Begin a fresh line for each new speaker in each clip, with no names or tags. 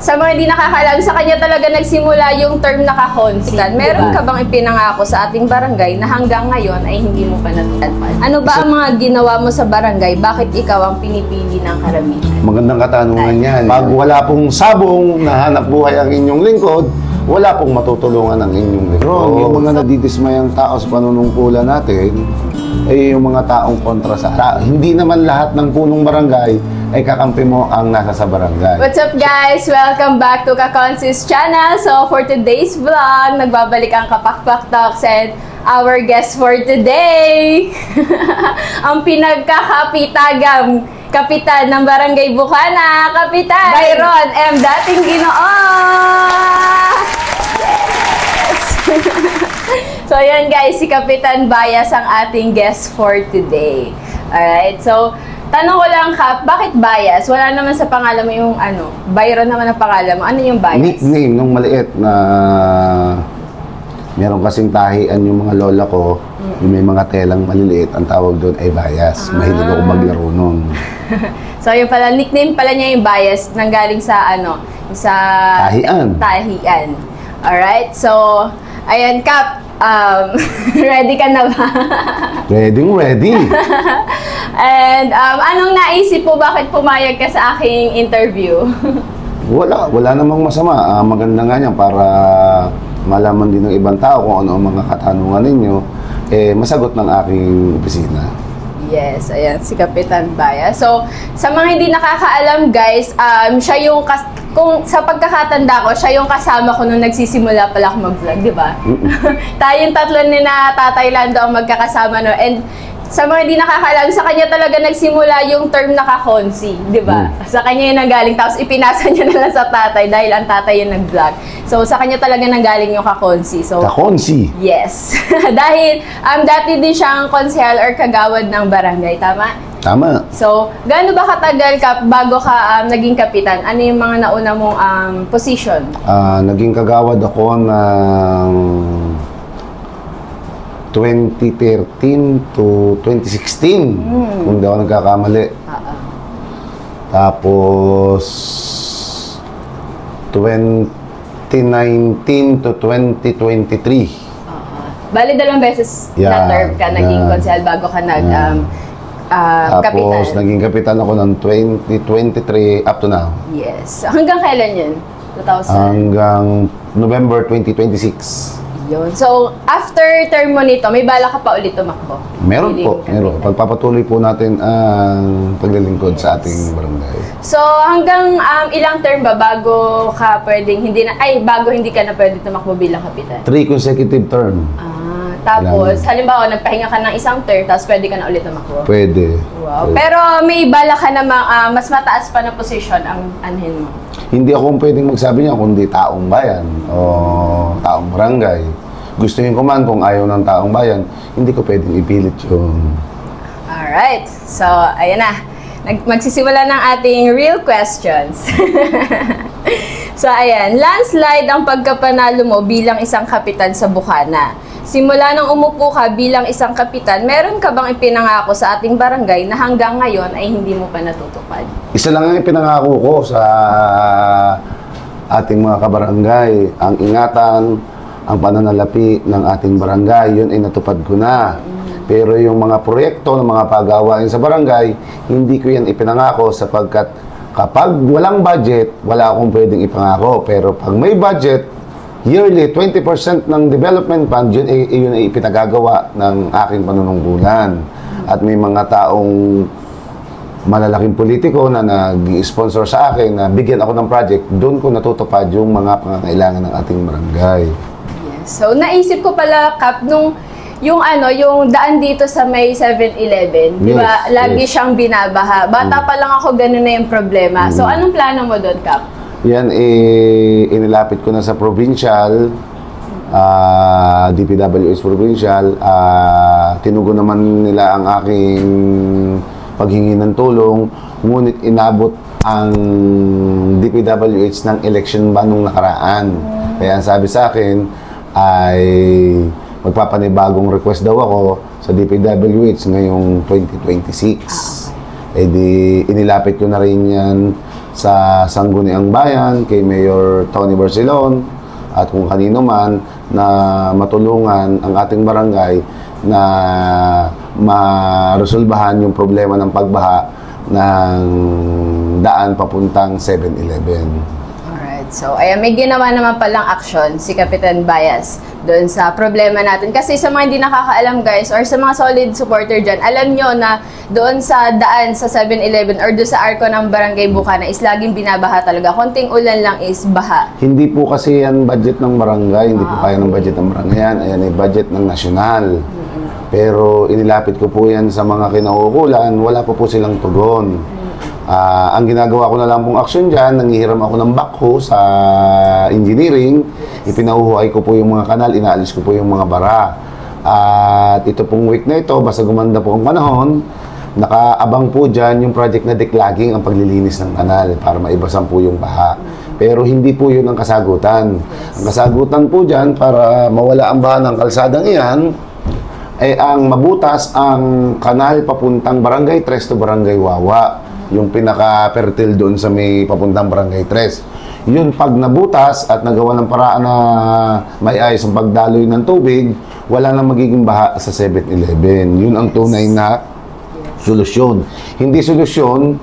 Sa mga hindi nakakaalam, sa kanya talaga nagsimula yung term na kakonsitan. Meron ka bang ipinangako sa ating barangay na hanggang ngayon ay hindi mo pa natupad? Ano ba ang mga ginawa mo sa barangay? Bakit ikaw ang pinipili ng karamihan?
Magandang katanungan yan. Pag wala pong sabong na hanap buhay ang inyong lingkod, wala pong matutulungan ang inyong lingkod. Yung mga nadidismayang tao sa panunungkulan natin, ay yung mga taong kontra sa hindi naman lahat ng punong barangay ay kakampi mo ang nasa sa barangay.
What's up guys? Welcome back to Kakonsis Channel. So for today's vlog, nagbabalik ang Kapakpak Talks and our guest for today, ang pinagkakapitagang kapitan ng Barangay Bukana, Kapitan Byron M. Dating Ginoo! Yes! So ayan guys, si Kapitan Bayas ang ating guest for today. Alright, so tanong ko lang, Kap, bakit Bayas? Wala naman sa pangalan mo yung ano, Byron naman ang pangalan mo. Ano yung Bayas?
Nickname nung maliit na meron kasing tahian yung mga lola ko, yung may mga telang maliliit, ang tawag doon ay Bayas. Mahilig ako maglaro nun.
So yung pala, nickname pala niya yung Bayas, nanggaling sa ano, sa tahian. Alright, so ayan, Kap, ready ka na ba?
Ready.
And anong naisip po, bakit pumayag ka sa aking interview?
Wala namang masama. Maganda nga yan para malaman din ng ibang tao kung ano ang mga katanungan ninyo, masagot ng aking opisina. Yes,
ayan, si Kapitan Bayas. So, sa mga hindi nakakaalam guys, siya yung, kung sa pagkakatanda ko, siya yung kasama ko nung nagsisimula pala ako mag-vlog, di ba? Tayong tatlo ni na Tatay Lando ang magkakasama, no? And sa mga hindi nakakaalam, sa kanya talaga nagsimula yung term na kakonsi, di ba? Sa kanya yung nanggaling, tapos ipinasa niya na lang sa tatay dahil ang tatay yung nag-vlog. So, sa kanya talaga nanggaling yung kakonsi. So,
kakonsi?
Yes. Dahil dati din siyang konsehal or kagawad ng barangay, tama?
Tama.
So, gaano ba katagal ka bago ka naging kapitan? Ano yung mga nauna mong position?
Naging kagawad ako ng 2013 to 2016, kung di ako nagkakamali. Tapos 2019 to 2023.
Bali, 2 beses na term ka naging konsehal bago ka kapitan.
Tapos naging kapitan ako ng 2023 up to now.
Yes. Hanggang kailan yun? 2000?
Hanggang November 2026.
Yun. So, after term mo nito, may bala ka pa ulit tumakbo?
Meron po. Meron. Pagpapatuloy po natin ang paglilingkod sa ating barangay. So,
hanggang ilang term ba bago ka pwedeng bago hindi ka na pwede tumakbo bilang kapitan?
3 consecutive term.
Tapos, halimbawa, nagpahinga ka ng isang term, tapos pwede ka na ulit tumakbo?
Pwede.
Wow. Pero may bala ka namang mas mataas pa na position ang anhin mo?
Hindi ako pwedeng magsabi niya kundi taong bayan o taong barangay. Gustuhin ko man kung ayaw ng taong bayan, hindi ko pwedeng ipilit yun.
Alright. So, ayan na. Magsisimula ng ating real questions. So, ayan. Landslide ang pagkapanalo mo bilang isang kapitan sa Bukana. Simula nang umupo ka bilang isang kapitan, meron ka bang ipinangako sa ating barangay na hanggang ngayon ay hindi mo pa natutupad?
Isa lang ang ipinangako ko sa ating mga kabarangay. Ang ingatan, ang pananalapi ng ating barangay, yun ay natupad ko na. Pero yung mga proyekto ng mga pagawain sa barangay, hindi ko yan ipinangako sapagkat kapag walang budget, wala akong pwedeng ipangako. Pero pag may budget, yearly, 20% ng development fund, yun ay ipinagagawa ng aking panunungkulan. At may mga taong malalaking politiko na nag-sponsor sa akin na bigyan ako ng project, doon ko natutupad yung mga pangangailangan ng ating barangay.
Yes. So, naisip ko pala, Kap, yung daan dito sa may 7-Eleven, di ba? Lagi siyang binabaha. Bata pa lang ako, ganun na yung problema. So, anong plano mo doon, Kap?
Yan, inilapit ko na sa provincial, DPWH provincial. Tinugon naman nila ang aking paghingi ng tulong, ngunit inabot ang DPWH ng election ban nung nakaraan. Kaya ang sabi sa akin ay magpapanibagong request daw ako sa DPWH ngayong 2026. Eh di inilapit ko na rin yan sa Sangguniang Bayan, kay Mayor Tony Barcelon, at kung kanino man na matulungan ang ating barangay na maresolbahan yung problema ng pagbaha ng daan papuntang 7-Eleven.
Alright. So, ayan, may ginawa naman palang action si Kapitan Bias doon sa problema natin. Kasi sa mga hindi nakakaalam guys, or sa mga solid supporter dyan, alam nyo na doon sa daan sa 7-Eleven or doon sa arko ng Barangay Bukana is laging binabaha talaga. Konting ulan lang is baha.
Hindi po kasi yan budget ng barangay, hindi po kaya ng budget ng barangay yan. Ayan ay budget ng nasyonal. Pero inilapit ko po yan sa mga kinauukulan, wala pa po silang tugon. Ang ginagawa ko na lang pong aksyon dyan, nangihiram ako ng backhoe sa engineering, ipinahuhuay ko po yung mga kanal, inaalis ko po yung mga bara. At ito pong week na ito, basta gumanda po ang panahon, nakaabang po dyan yung project na declogging ang paglilinis ng kanal para maibasan po yung baha. Pero hindi po yun ang kasagutan. Ang kasagutan po dyan para mawala ang baha ng kalsadang iyan, ay ang mabutas ang kanal papuntang Barangay 3 to Barangay Wawa. Yung pinaka-fertile doon sa may papuntang Barangay 3. Yun, pag nabutas at nagawa ng paraan na may ayos ang pagdaloy ng tubig, wala nang magiging baha sa 7-Eleven. Yun ang tunay na solusyon. Hindi solusyon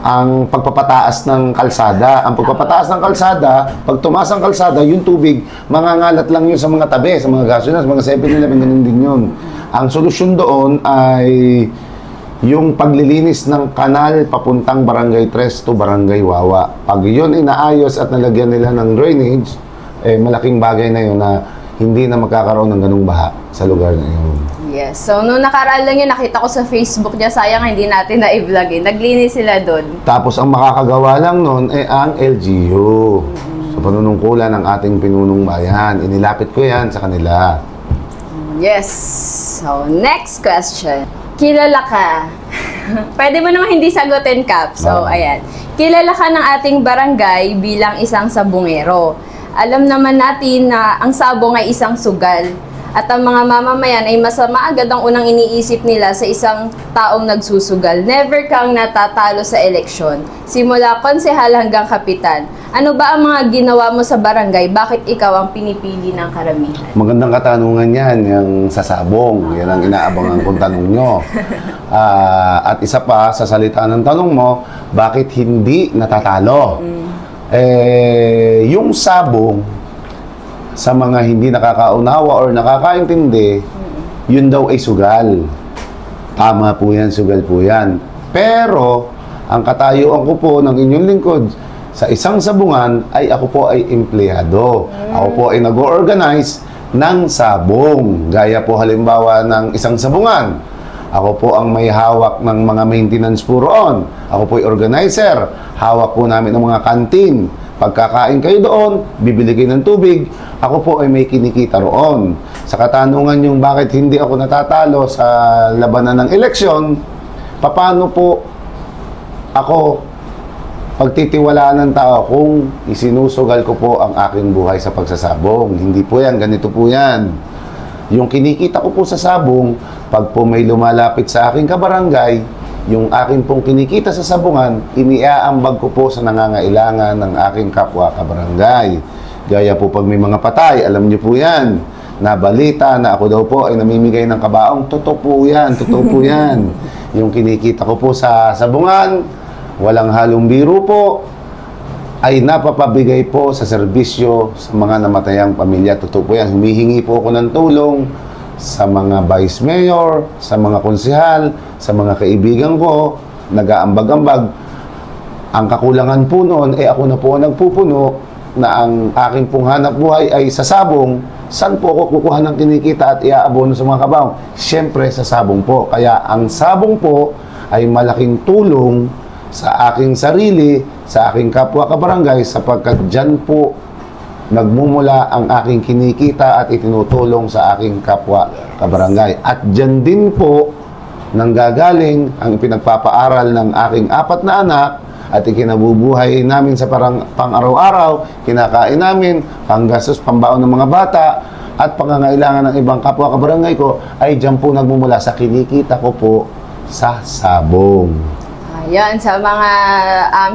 ang pagpapataas ng kalsada. Ang pagpapataas ng kalsada, pag tumaas ang kalsada, yung tubig, mangangalat lang yun sa mga tabi, sa mga gasolina, sa mga 7-Eleven, ganun din yun. Ang solusyon doon ay yung paglilinis ng kanal papuntang Barangay 3 to Barangay Wawa. Pag yun inaayos at nalagyan nila ng drainage, malaking bagay na yun na hindi na magkakaroon ng ganung baha sa lugar na yun.
Yes. So, nung nakaraan lang yun, nakita ko sa Facebook niya, sayang hindi natin na-i-vlog eh. Naglinis sila doon.
Tapos, ang makakagawa lang nun ang LGU. Sa panunungkulan ng ating pinunong bayan. Inilapit ko yan sa kanila.
Yes. So, next question. Kilala ka. Pwede mo naman hindi sagutin, Kap. So, ayan. Kilala ka ng ating barangay bilang isang sabungero. Alam naman natin na ang sabong ay isang sugal. At ang mga mamamayan ay masama agad ang unang iniisip nila sa isang taong nagsusugal. Never kang natatalo sa eleksyon. Simula konsehal hanggang kapitan. Ano ba ang mga ginawa mo sa barangay? Bakit ikaw ang pinipili ng karamihan?
Magandang katanungan yan, yung sa sabong. Yan ang inaabangan kong tanong nyo. At isa pa, sa salita ng tanong mo, bakit hindi natatalo? Yung sabong, sa mga hindi nakakaunawa or nakakaintindi, yun daw ay sugal. Tama po yan, sugal po yan. Pero, ang katayuan ko po ng inyong lingkod sa isang sabungan ay ako po ay empleyado. Ako po ay nag-organize ng sabong. Gaya po halimbawa ng isang sabungan. Ako po ang may hawak ng mga maintenance po roon. Ako po ay organizer. Hawak po namin ng mga kantin. Pagkakain kayo doon, bibili kayo ng tubig, ako po ay may kinikita roon. Sa katanungan yung bakit hindi ako natatalo sa labanan ng eleksyon, paano po ako pagtitiwalaan ng tao kung isinusugal ko po ang aking buhay sa pagsasabong? Hindi po yan, ganito po yan. Yung kinikita ko po sa sabong, pag po may lumalapit sa aking kabarangay, yung akin pong kinikita sa sabungan, iniaambag ko po sa nangangailangan ng aking kapwa kabarangay. Gaya po pag may mga patay, alam niyo po yan, na balita na ako daw po ay namimigay ng kabaong, totoo po yan, totoo po yan. Yung kinikita ko po sa sabungan, walang halong biro po, ay napapabigay po sa serbisyo sa mga namatayang pamilya. Totoo po yan, humihingi po ako ng tulong sa mga vice mayor, sa mga konsehal, sa mga kaibigan ko, nag-aambag-ambag. Ang kakulangan po noon, ako na po nagpupuno na ang aking pong hanap buhay ay sa sabong. Saan po ako kukuha ng kinikita at iaabono sa mga kabaong? Siyempre sa sabong po. Kaya ang sabong po ay malaking tulong sa aking sarili, sa aking kapwa kabarangay, sapagkat dyan po nagmumula ang aking kinikita at itinutulong sa aking kapwa kabarangay. At dyan din po nanggagaling ang pinagpapaaral ng aking 4 na anak at ikinabubuhay namin sa pang-araw-araw, kinakain namin, panggastos, pambaon ng mga bata, at pangangailangan ng ibang kapwa kabarangay ko, ay dyan po nagmumula sa kinikita ko po sa sabong.
Ayan, sa mga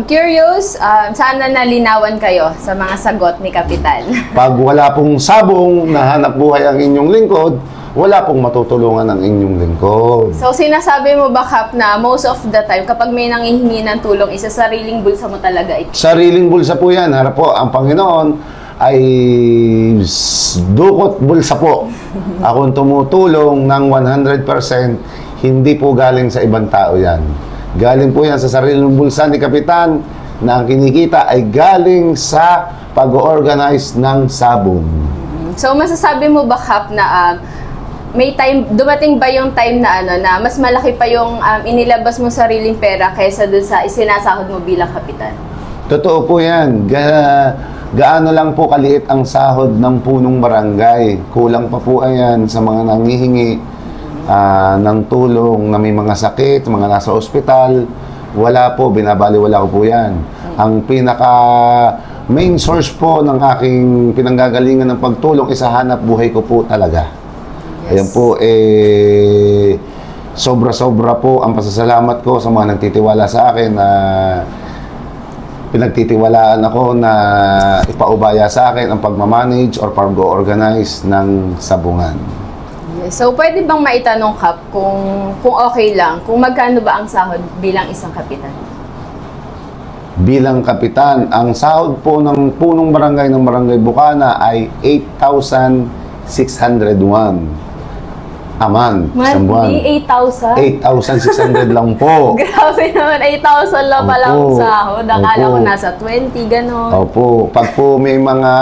curious, sana nalinawan kayo sa mga sagot ni Kapitan.
Pag wala pong sabong na hanap buhay ang inyong lingkod, wala pong matutulungan ang inyong lingkod.
So, sinasabi mo ba, Kap, na most of the time, kapag may nanghihingi ng tulong, isa sariling bulsa mo talaga ito?
Sariling bulsa po yan. Harap po, ang Panginoon ay dukot bulsa po. Akong tumutulong ng 100%, hindi po galing sa ibang tao yan. Galing po yan sa sariling bulsa ni Kapitan na ang kinikita ay galing sa pag-organize ng sabong.
So, masasabi mo ba, Kap, na may time, dumating ba yung time na na mas malaki pa yung inilabas mo sariling pera kaysa dun sa isinasahod mo bilang kapitan?
Totoo po yan. Gaano lang po kaliit ang sahod ng punong barangay. Kulang pa po yan sa mga nangihingi ng tulong na may mga sakit, mga nasa ospital. Wala po, binabaliwala ko po yan. Ang pinaka main source po ng aking pinanggagalingan ng pagtulong isa hanap buhay ko po talaga. Yes. Ayan po, sobra-sobra po ang pasasalamat ko sa mga nagtitiwala sa akin na pinagtitiwalaan ako na ipaubaya sa akin ang pagmamanage or pag-organize ng sabungan.
Yes. So, pwede bang maitanong, Kap, kung okay lang, kung magkano ba ang sahod bilang isang kapitan?
Bilang kapitan, ang sahod po ng punong barangay ng Barangay Bukana ay 8,601 aman. Isang buwan.
Hindi 8,000?
8,600 lang po.
Grabe naman, 8,000 lang pala ang sahod. Akala ko nasa 20, gano'n.
Opo. Pag po may mga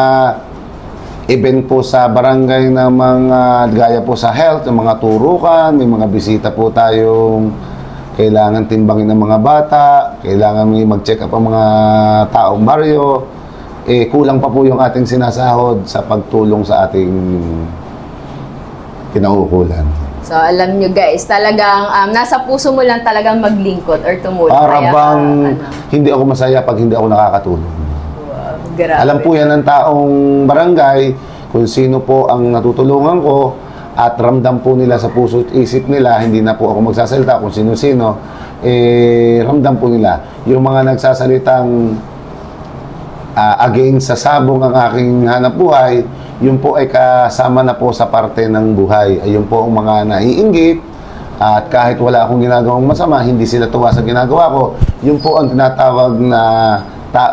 event po sa barangay na mga gaya po sa health, ng mga turukan, may mga bisita po tayong kailangan timbangin ng mga bata, kailangan may mag-check up ang mga taong baryo, kulang pa po yung ating sinasahod sa pagtulong sa ating kinauukulan.
So, alam nyo guys, talagang nasa puso mo lang talagang maglingkod or tumulong.
Para bang hindi ako masaya pag hindi ako nakakatulong.
Wow, grabe.
Alam po yan ng taong barangay kung sino po ang natutulungan ko at ramdam po nila sa puso at isip nila, hindi na po ako magsasalita kung sino-sino, ramdam po nila. Yung mga nagsasalitang against sa sabong ang aking hanap buhay, yun po ay kasama na po sa parte ng buhay. Ayun po ang mga naiinggit at kahit wala akong ginagawang masama, hindi sila tuwa sa ginagawa ko. Yun po ang tinatawag na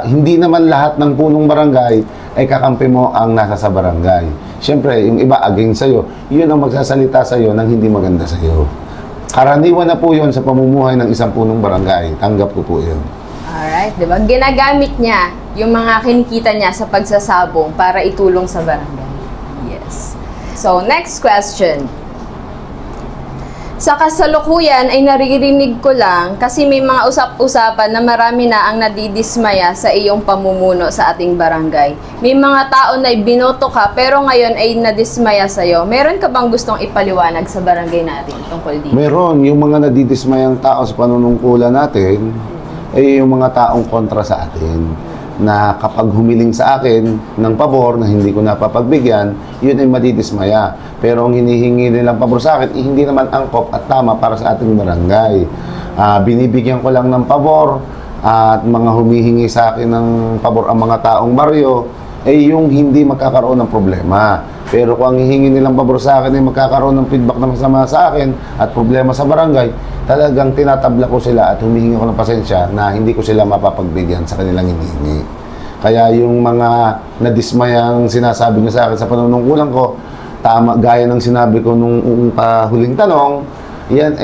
hindi naman lahat ng punong barangay ay kakampi mo ang nasa sa barangay. Siyempre, yung iba against sa'yo, yun ang magsasalita sa'yo ng hindi maganda sa'yo. Karaniwan na po yun sa pamumuhay ng isang punong barangay. Tanggap ko po yun.
Alright, diba? Ginagamit niya yung mga kinikita niya sa pagsasabong para itulong sa barangay. Yes. So, next question. Sa kasalukuyan ay naririnig ko lang kasi may mga usap-usapan na marami na ang nadidismaya sa iyong pamumuno sa ating barangay. May mga tao na binoto ka pero ngayon ay nadismaya sa iyo. Meron ka bang gustong ipaliwanag sa barangay natin tungkol dito?
Meron. Yung mga nadidismayang tao sa panunungkulan natin ay yung mga taong kontra sa atin na kapag humiling sa akin ng pabor na hindi ko napapagbigyan, yun ay madidismaya. Pero ang hinihingi nilang pabor sa akin, hindi naman angkop at tama para sa ating barangay. Binibigyan ko lang ng pabor at mga humihingi sa akin ng pabor ang mga taong baryo, ay yung hindi magkakaroon ng problema. Pero kung ang hihingi nilang pabor sa akin ay magkakaroon ng feedback na masama sa akin at problema sa barangay, talagang tinatabla ko sila at humihingi ko ng pasensya na hindi ko sila mapapagbigyan sa kanilang hinihingi. Kaya yung mga nadismayang sinasabi niya sa akin sa panunungkulan ko, tama, gaya ng sinabi ko nung huling tanong, yan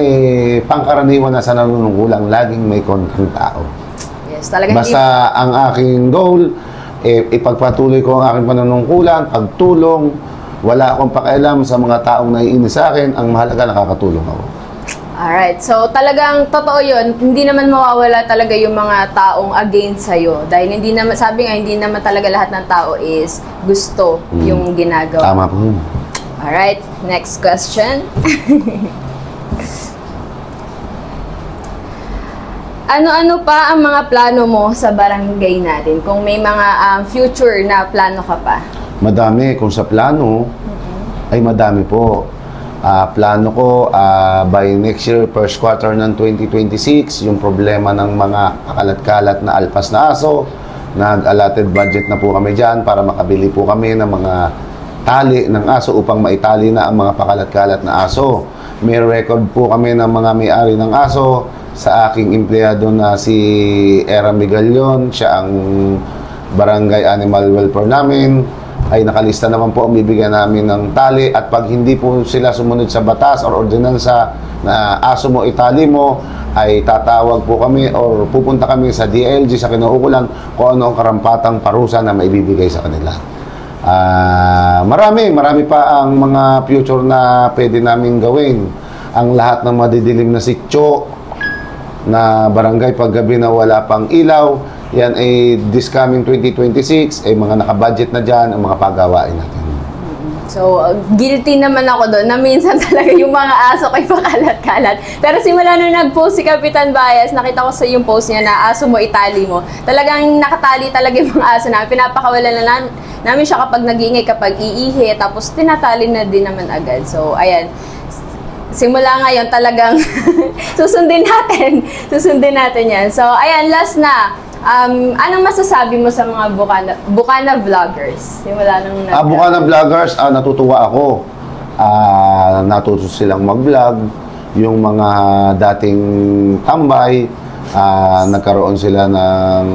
pangkaraniwan na sa nanunungkulang, laging may kontrang tao.
Yes, talagang
basta ang aking goal, ipagpatuloy ko ang aking panunungkulan, pagtulong, wala akong pakialam sa mga taong naiinis sa akin, ang mahalaga nakakatulong ako.
Alright, so talagang totoo yun, hindi naman mawawala talaga yung mga taong against sa'yo. Dahil hindi naman, sabi nga, hindi naman talaga lahat ng tao is gusto yung ginagawa.
Tama po.
Alright, next question. Ano-ano pa ang mga plano mo sa barangay natin? Kung may mga future na plano ka pa?
Madami. Kung sa plano, ay madami po. Plano ko by next year, first quarter ng 2026, yung problema ng mga kakalat-kalat na alpas na aso, nag-allotted budget na po kami dyan para makabili po kami ng mga tali ng aso upang maitali na ang mga pakalat-kalat na aso. May record po kami ng mga may-ari ng aso sa aking empleyado na si Era Migalion. Siya ang barangay animal welfare namin. Ay nakalista naman po ang bibigyan namin ng tali, at pag hindi po sila sumunod sa batas or ordinansa na aso mo itali mo, ay tatawag po kami or pupunta kami sa DLG sa kinaukulan kung ano ang karampatang parusa na maibibigay sa kanila. Marami pa ang mga future na pwede namin gawin. Ang lahat ng madidilim na sityo na barangay paggabi na wala pang ilaw, yan ay this coming 2026 ay mga nakabudget na dyan ang mga pagawain natin.
So, guilty naman ako doon na minsan talaga yung mga aso kay pakalat-kalat. Pero simula nung nag-post si Kapitan Bayas, nakita ko sa yung post niya na aso mo, itali mo. Talagang nakatali talaga yung mga aso namin. Pinapakawalan na namin siya kapag nag-iingay, kapag iihi, tapos tinatali na din naman agad. So, ayan. Simula ngayon talagang susundin natin yan. So, ayan, last na. Anong masasabi mo sa mga Bukana vloggers? Simula nung
Bukana vloggers, natutuwa ako. Natuto silang mag-vlog. Yung mga dating tambay, nagkaroon sila ng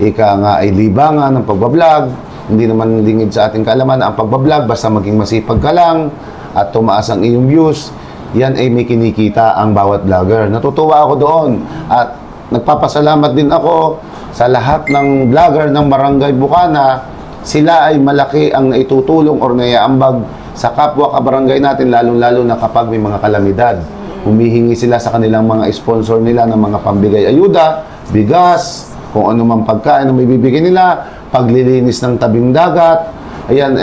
ay libangan ng pagbablog. Hindi naman lingid sa ating kaalaman ang pagbablog, basta maging masipag ka lang at tumaas ang iyong views, yan ay may kinikita ang bawat vlogger. Natutuwa ako doon at nagpapasalamat din ako sa lahat ng vlogger ng Barangay Bukana. Sila ay malaki ang naitutulong or naiaambag sa kapwa kabarangay natin, lalong-lalo na kapag may mga kalamidad. Humihingi sila sa kanilang mga sponsor nila ng mga pambigay ayuda, bigas, kung ano mang pagkain na may bibigyan nila, paglilinis ng tabing dagat. Ayan,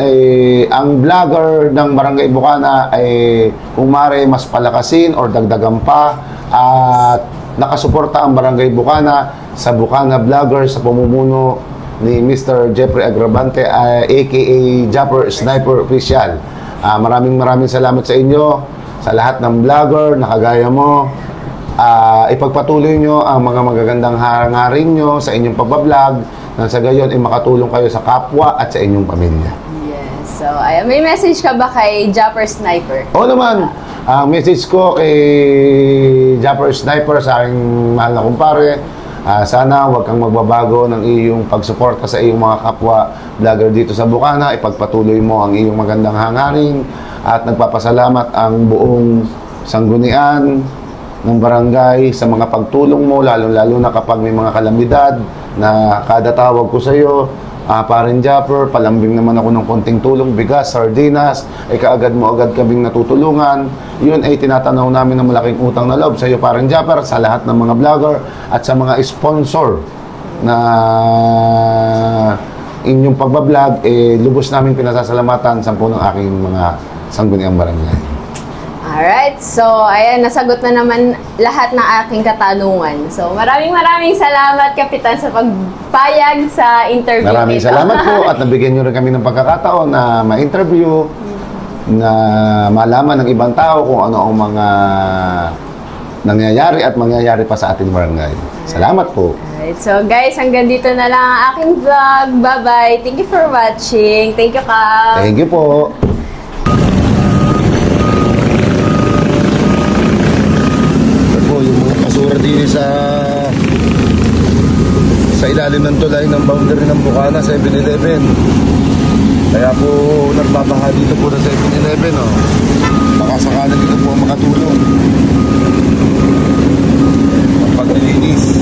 ang vlogger ng Barangay Bukana ay kung maaari mas palakasin or dagdagan pa, at nakasuporta ang Barangay Bukana sa Bukana Vlogger sa pamumuno ni Mr. Jeffrey Agravante, aka Japper Sniper Official. Maraming salamat sa inyo, sa lahat ng vlogger na kagaya mo. Ipagpatuloy nyo ang mga magagandang hangarin nyo sa inyong pagbablog, nang sa gayon ay makatulong kayo sa kapwa at sa inyong pamilya.
Yes. So, may message ka ba kay Japper Sniper?
Oo naman. Ang message ko kay Japper Sniper, sa aking mahal na kumpare, sana huwag kang magbabago ng iyong pagsuporta sa iyong mga kapwa vlogger dito sa Bukana. Ipagpatuloy mo ang iyong magandang hangarin, at nagpapasalamat ang buong sanggunian ng barangay sa mga pagtulong mo, lalo na kapag may mga kalamidad na kada tawag ko sa iyo, Parin Japper, palambing naman ako ng konting tulong, bigas, sardinas, ay kaagad mo agad kaming natutulungan. Yun ay tinatanaw namin ng malaking utang na loob sa iyo, Parin Japper, sa lahat ng mga vlogger at sa mga sponsor na inyong pagbablog, lubos namin pinasasalamatan sa ng aking mga sangguniang barangay.
Alright, so ayan, nasagot na naman lahat ng aking katanungan. So maraming salamat, Kapitan, sa pagpayag sa interview.
Maraming salamat po, at nabigyan nyo rin kami ng pagkakataon na ma-interview, na malaman ng ibang tao kung ano ang mga nangyayari at mangyayari pa sa ating barangay. Salamat po.
Alright, so guys, hanggang dito na lang ang aking vlog. Bye-bye. Thank you for watching. Thank you, Kap.
Thank you po. Din sa ilalim ng tulay ng boundary ng Bukana, 7-Eleven. Kaya po nagbabaha dito po na 7-Eleven, oh. Baka sakalang dito po makatulong ang paglilinis.